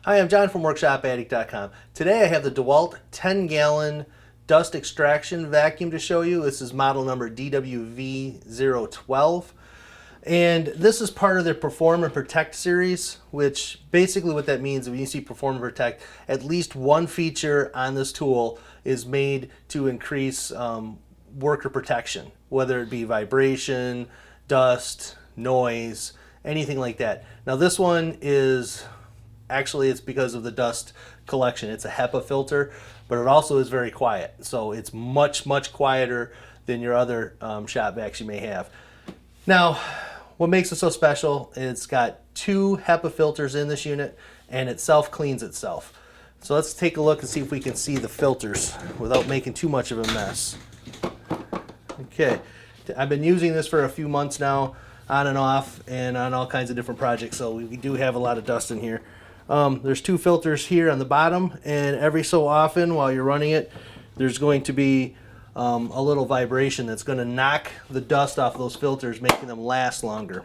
Hi, I'm John from WorkshopAddict.com. Today I have the DeWalt 10-gallon dust extraction vacuum to show you. This is model number DWV012. And this is part of their Perform and Protect series, which basically what that means, when you see Perform and Protect, at least one feature on this tool is made to increase worker protection, whether it be vibration, dust, noise, anything like that. Now this one is, actually it's because of the dust collection. It's a HEPA filter, but it also is very quiet. So it's much quieter than your other shop vacs you may have. Now, what makes it so special, it's got two HEPA filters in this unit and it self-cleans itself. So let's take a look and see if we can see the filters without making too much of a mess. Okay, I've been using this for a few months now, on and off, and on all kinds of different projects, so we do have a lot of dust in here. There's two filters here on the bottom, and every so often while you're running it, there's going to be a little vibration that's going to knock the dust off those filters, making them last longer.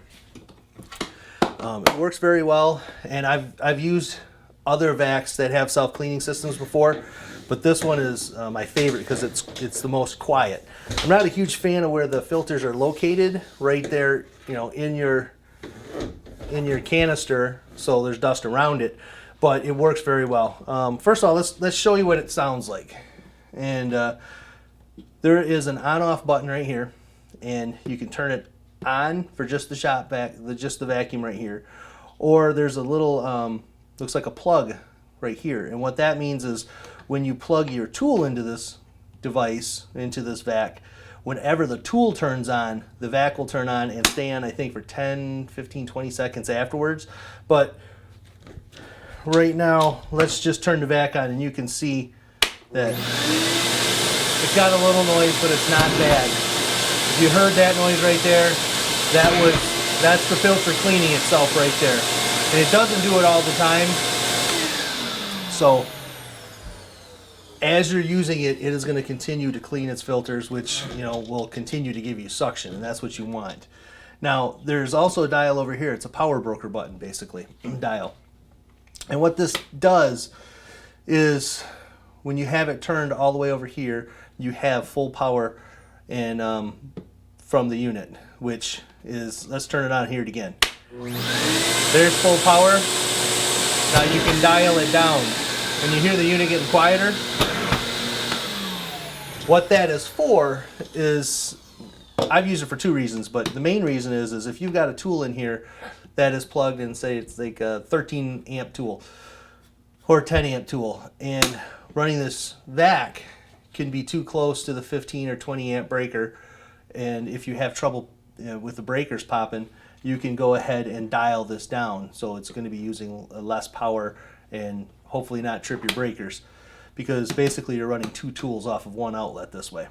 It works very well, and I've used other vacs that have self-cleaning systems before, but this one is my favorite because it's the most quiet. I'm not a huge fan of where the filters are located, right there, you know, in your canister, so there's dust around it, but it works very well. First of all, let's show you what it sounds like. And there is an on-off button right here, and you can turn it on for just the shop vac, just the vacuum right here, or there's a little looks like a plug right here, and what that means is when you plug your tool into this device, into this vac, whenever the tool turns on, the vac will turn on and stay on, I think, for 10, 15, 20 seconds afterwards. But right now, let's just turn the vac on and you can see that it's got a little noise, but it's not bad. If you heard that noise right there, that's the filter cleaning itself right there. And it doesn't do it all the time. So as you're using it, it is going to continue to clean its filters, which, you know, will continue to give you suction, and that's what you want. Now, there's also a dial over here. It's a power broker button, basically, dial. And what this does is when you have it turned all the way over here, you have full power and from the unit, which is, let's turn it on here again. There's full power. Now you can dial it down. When you hear the unit getting quieter, what that is for is, I've used it for two reasons, but the main reason is if you've got a tool in here that is plugged in, say it's like a 13 amp tool or 10 amp tool, and running this vac can be too close to the 15 or 20 amp breaker, and if you have trouble with the breakers popping, you can go ahead and dial this down, so it's going to be using less power and hopefully not trip your breakers, because basically you're running two tools off of one outlet this way.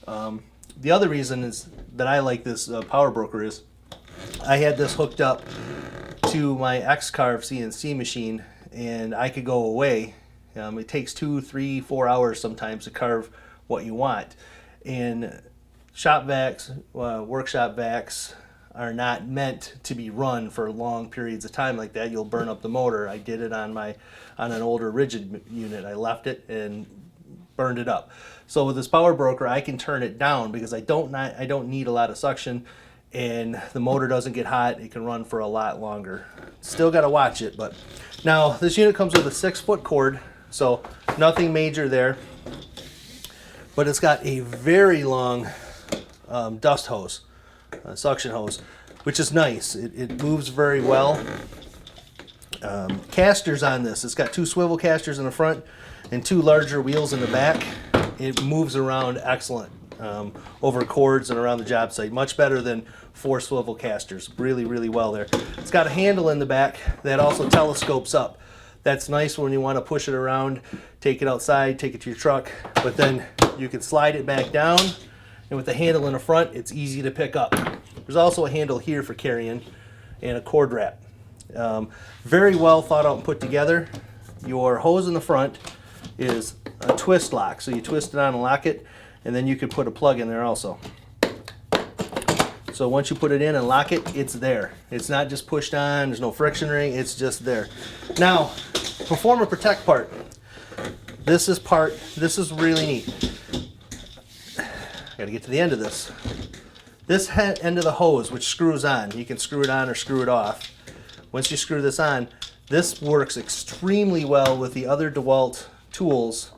The other reason is that I like this power broker is I had this hooked up to my X-Carve CNC machine, and I could go away. It takes 2, 3, 4 hours sometimes to carve what you want, and shop vacs, workshop vacs, are not meant to be run for long periods of time like that. You'll burn up the motor. I did it on an older rigid unit. I left it and burned it up. So with this power broker, I can turn it down because I don't need a lot of suction, and the motor doesn't get hot. It can run for a lot longer. Still got to watch it, but now this unit comes with a 6-foot cord, so nothing major there. But it's got a very long dust hose. Suction hose, which is nice. It moves very well. Casters on this. It's got 2 swivel casters in the front and 2 larger wheels in the back. It moves around excellent over cords and around the job site. Much better than 4 swivel casters. Really well there. It's got a handle in the back that also telescopes up. That's nice when you want to push it around, take it outside, take it to your truck, but then you can slide it back down. And with the handle in the front, it's easy to pick up. There's also a handle here for carrying and a cord wrap. Very well thought out and put together. Your hose in the front is a twist lock. So you twist it on and lock it, and then you can put a plug in there also. So once you put it in and lock it, it's there. It's not just pushed on, there's no friction ring, it's just there. Now, Perform and protect part. This is really neat. Got to get to the end of this. This end of the hose, which screws on, you can screw it on or screw it off. Once you screw this on, this works extremely well with the other DeWalt tools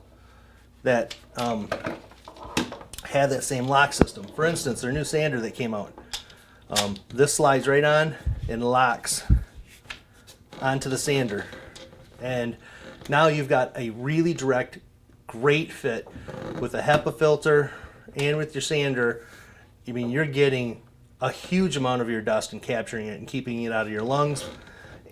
that have that same lock system. For instance, their new sander that came out. This slides right on and locks onto the sander. And now you've got a really direct, great fit with a HEPA filter and with your sander. I mean, you're getting a huge amount of your dust and capturing it and keeping it out of your lungs.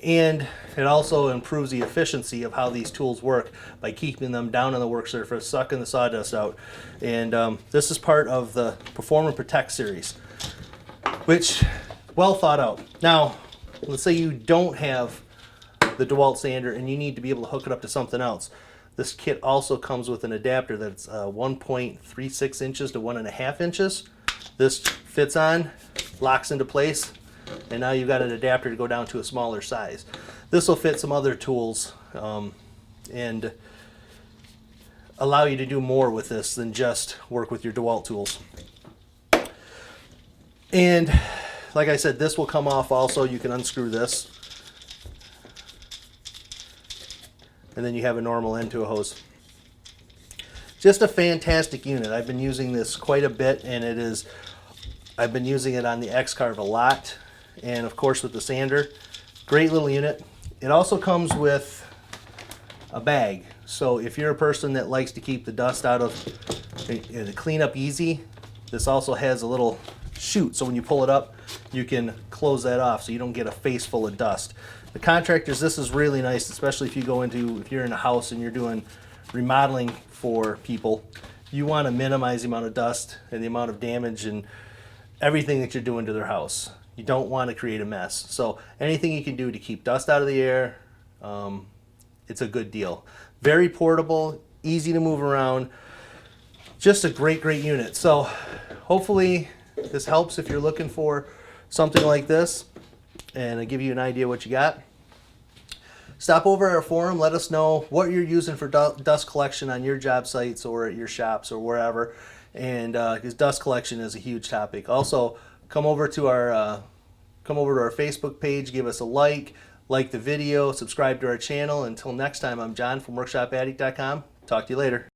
And it also improves the efficiency of how these tools work by keeping them down on the work surface, sucking the sawdust out. And this is part of the Perform and Protect series, which well thought out. Now, let's say you don't have the DeWalt sander and you need to be able to hook it up to something else. This kit also comes with an adapter that's 1.36 inches to 1.5 inches. This fits on, locks into place, and now you've got an adapter to go down to a smaller size. This will fit some other tools and allow you to do more with this than just work with your DeWalt tools. And like I said, this will come off also. You can unscrew this, and then you have a normal end to a hose. Just a fantastic unit. I've been using this quite a bit, and I've been using it on the X-Carve a lot, and of course with the sander. Great little unit. It also comes with a bag, so if you're a person that likes to keep the dust out of, to clean up easy, this also has a little chute, so when you pull it up, you can close that off so you don't get a face full of dust. The contractors, this is really nice, especially if you're in a house and you're doing remodeling for people. You want to minimize the amount of dust and the amount of damage and everything that you're doing to their house. You don't want to create a mess. So anything you can do to keep dust out of the air, it's a good deal. Very portable, easy to move around. Just a great unit. So hopefully this helps if you're looking for something like this, and I give you an idea what you got. Stop over at our forum. Let us know what you're using for dust collection on your job sites or at your shops or wherever. And because dust collection is a huge topic. Also, come over to our Facebook page. Give us a like the video, subscribe to our channel. Until next time, I'm John from WorkshopAddict.com. Talk to you later.